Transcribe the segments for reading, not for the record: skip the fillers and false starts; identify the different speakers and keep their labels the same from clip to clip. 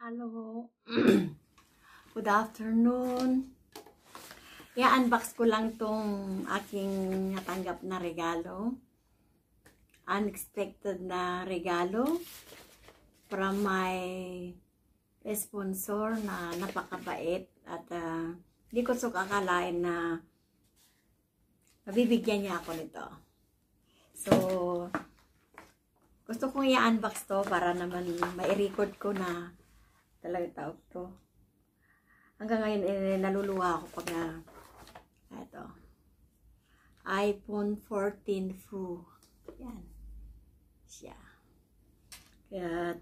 Speaker 1: Hello. Good afternoon. I-unbox ko lang tong aking natanggap na regalo. Unexpected na regalo from my sponsor na napakabait at di ko akalain na mabibigyan niya ako nito. So, gusto kong i-unbox to para naman ma-record ko na talaga tawag to. Hanggang ngayon, naluluwa ako pag ito. iPhone 14 Pro. Yan. Siya. Kaya,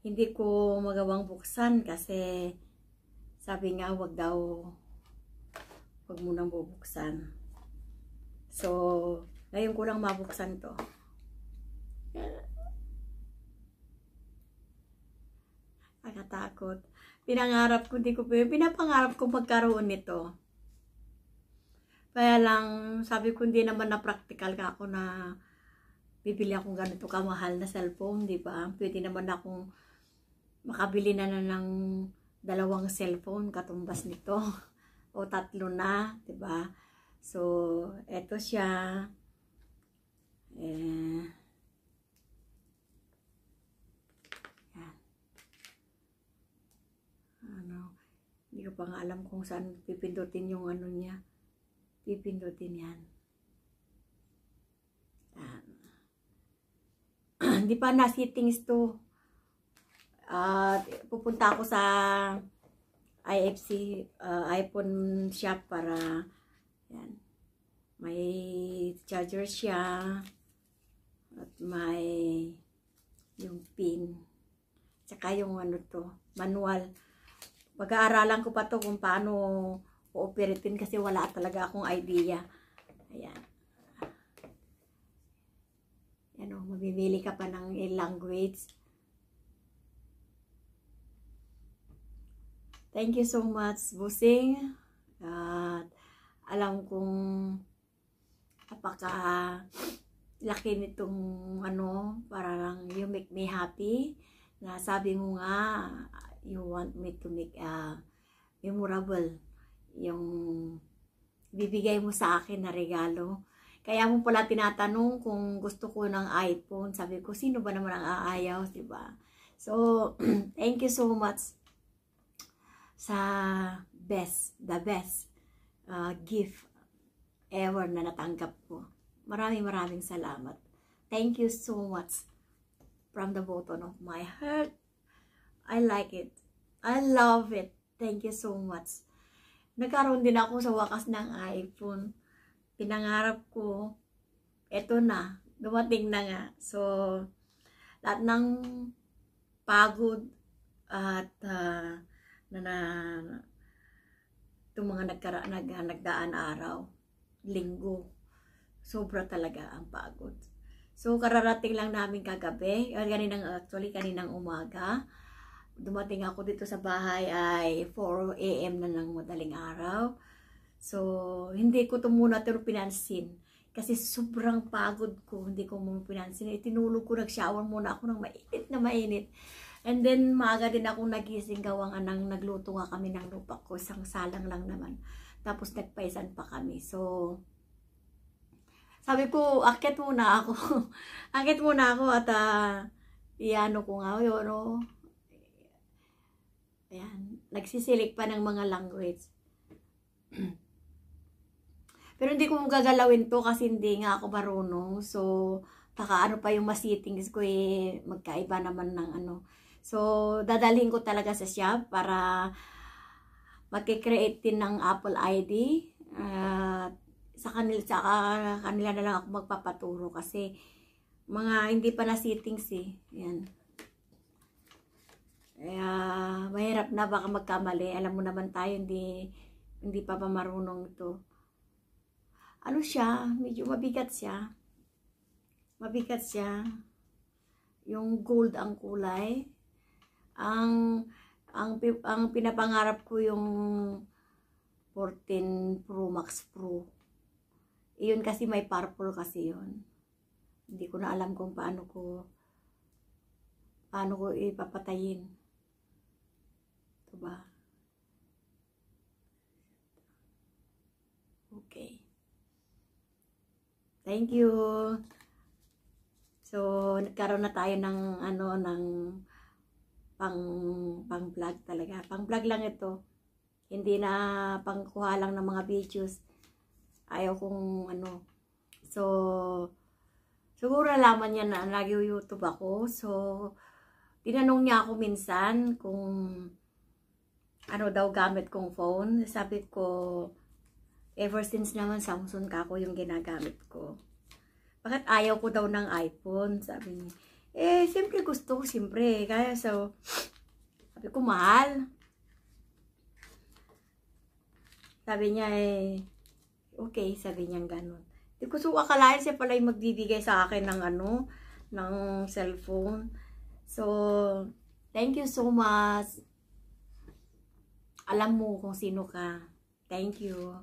Speaker 1: hindi ko magawang buksan kasi sabi nga, wag munang bubuksan. So, ngayon ko lang mabuksan to. Nakatakot. Pinapangarap ko magkaroon nito. Kaya lang, sabi ko hindi naman na practical ka ako na bibili akong ganito kamahal na cellphone, di ba? Pwede naman akong makabili na ng 2 cellphone katumbas nito. O 3 na, di ba? So, eto siya. Hindi ko pa nga alam kung saan pipindutin yung ano niya. Pipindutin yan. Hindi pa na settings to. Pupunta ako sa IFC iPhone shop para yan. May charger siya at may yung pin. Tsaka yung ano to, manual. Pag-aaralan ko pa to kung paano o-operatin kasi wala talaga akong idea. Ayan. Yan o, mamimili ka pa ng language. Thank you so much, Busing. At alam kong laki nitong ano, para lang you make me happy. Na sabi mo nga, you want me to make memorable yung bibigay mo sa akin na regalo. Kaya mo pala tinatanong kung gusto ko ng iPhone. Sabi ko, sino ba naman ang aayaw, diba? So, thank you so much sa the best gift ever na natanggap ko. Maraming salamat. Thank you so much from the bottom of my heart. I like it. I love it. Thank you so much. Nagkaroon din ako sa wakas ng iPhone. Pinangarap ko. Eto na. Dumating na nga. So, lahat ng pagod at itong mga nagdaan araw, linggo, sobra talaga ang pagod. So, kararating lang namin kagabi, kaninang umaga. Dumating ako dito sa bahay ay 4 AM na ng madaling araw. So, hindi ko ito muna pinansin. Kasi sobrang pagod ko, hindi ko muna pinansin. Itinulog ko, nag-shower muna ako ng mainit. And then, maaga din ako nagising gawang nagluto nga kami ng lupa ko. Isang salang lang naman. Tapos, nagpaisan pa kami. So, sabi ko, akit muna ako. Akit muna ako at iano ko nga yun, no? Ayan, nagsisilik pa ng mga language. Pero hindi ko gagalawin to kasi hindi nga ako marunong. So, baka ano pa yung ma-settings ko magkaiba naman ng ano. So, dadalhin ko talaga sa shop para mag-create din ng Apple ID. Sa kanila na lang ako magpapaturo kasi mga hindi pa na settings Yan. Kaya, mahirap na baka magkamali. Alam mo naman tayo, hindi pa marunong ito. Ano siya? Medyo mabigat siya. Mabigat siya. Yung gold ang kulay. Ang pinapangarap ko yung 14 Pro Max Pro. Iyon kasi may purple kasi yun. Hindi ko na alam kung paano ko ipapatayin. Ito ba? Okay. Thank you. So, nagkaroon na tayo ng ng pang-vlog talaga. Pang-vlog lang ito. Hindi na pangkuha lang ng mga videos. Ayaw kong So, siguro nalaman niya na nag-YouTube ako. So, tinanong niya ako minsan kung ano daw gamit kong phone. Sabi ko, ever since naman Samsung ka ako yung ginagamit ko. Bakit ayaw ko daw ng iPhone? Sabi niya. Siyempre gusto ko, siyempre. Kaya so, sabi ko, mahal. Sabi niya, okay, sabi niya ganun. Hindi ko so akalain siya pala yung magbibigay sa akin ng ng cellphone. So, thank you so much. Alam mo kung sino ka. Thank you.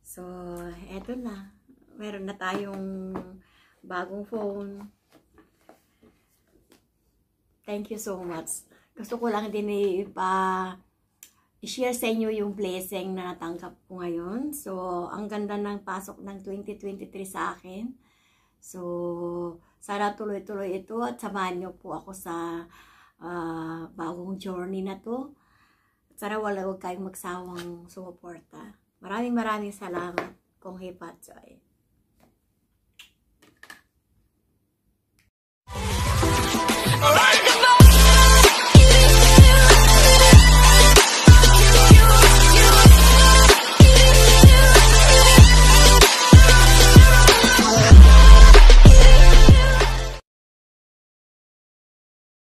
Speaker 1: So, eto na. Meron na tayong bagong phone. Thank you so much. Gusto ko lang din i-share sa inyo yung blessing na natanggap ko ngayon. So, ang ganda ng pasok ng 2023 sa akin. So, sana tuloy-tuloy ito at samahan niyo po ako sa bagong journey na to. Sana huwag kayong magsawang sumuporta. Maraming salamat, Kong Hipatsoy.
Speaker 2: Alright.